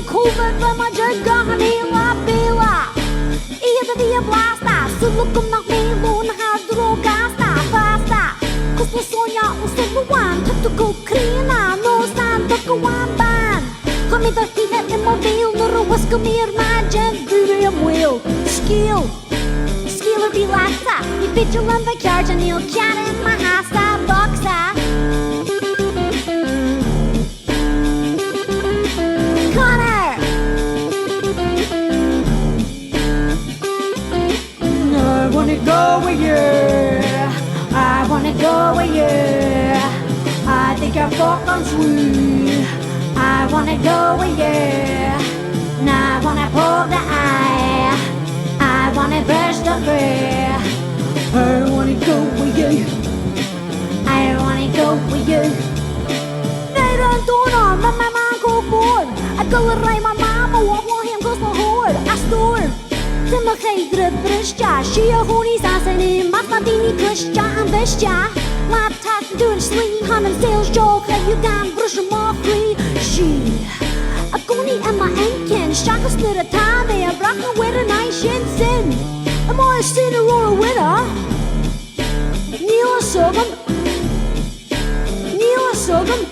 COVID when my jerk got me la bela. Either the blasta, so look on me moon has drogasta, basta. Cause the Sonia was the one to go clean, no stand to go one band. Come in the heat in my veil, nor a whisk of mere magic, beauty and will. Skill or be lasta, you vigilant the carriage and you'll cat in my hasta boxa. I wanna go with you. I wanna go with you. I think you're fucking sweet. I wanna go with you. Now I wanna pull the eye. I wanna burst the fear. I wanna go with you. I wanna go with you. They don't do no, my mama go bored. I go right my mama, want him goes my hoard. I store. Timmer geidre brustja, she a honey sassy, matmatini kushja and bestja. Laptop doing sling, hun and sales joke, you damn brush them off free. She a goni and my enkin, shaka stood a time, they a brought me with a nice shin sin. Am I a sinner or a winner? Neil a sogum, Neil a sogum.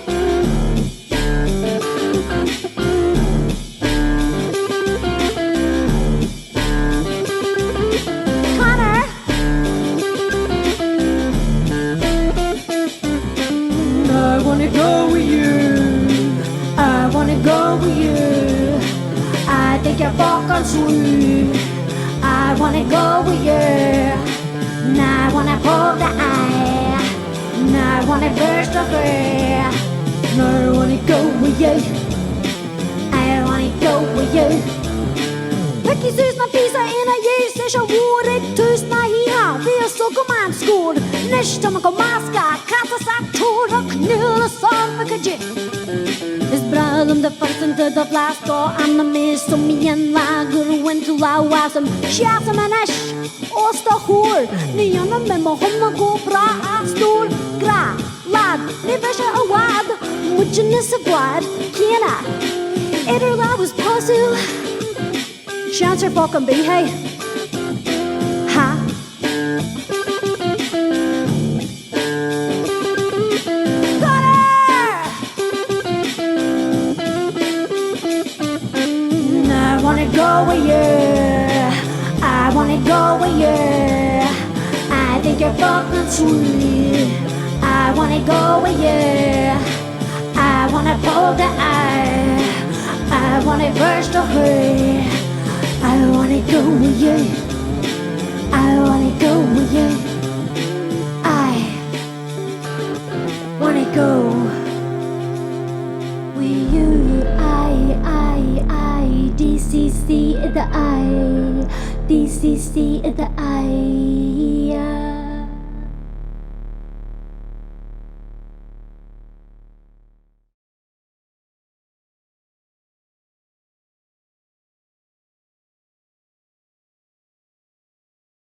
Go with you. I wanna go with you. I think you're fucking sweet. I wanna go with you. Now I wanna pull the eye. Now I wanna burst the fear. Now I wanna go with you. I wanna go with you. Vicky sus na pisa in a year says jag vore tyst na här. Vi är så man skor. Nästa man kom maska. Kata sagt tora knulla som en kajit. Is bralum the first into the blast door. I'm the miss som igen lager went to la wasam. Shasam and ash. Osta hår. Nyarna med mig homma gå bra att stor. Gra. Lad. Ni värsta awad. Mujinnis of wad. Kena. Eder la was puzzle. Chance your fucking be, hey. Ha. Got her! I wanna go with you. I wanna go with you. I think you're fucking sweet. I wanna go with you. I wanna pull the eye. I wanna burst the hood. I wanna go with you. I wanna go with you. I wanna go with you. I, DCC the I, DCC the I.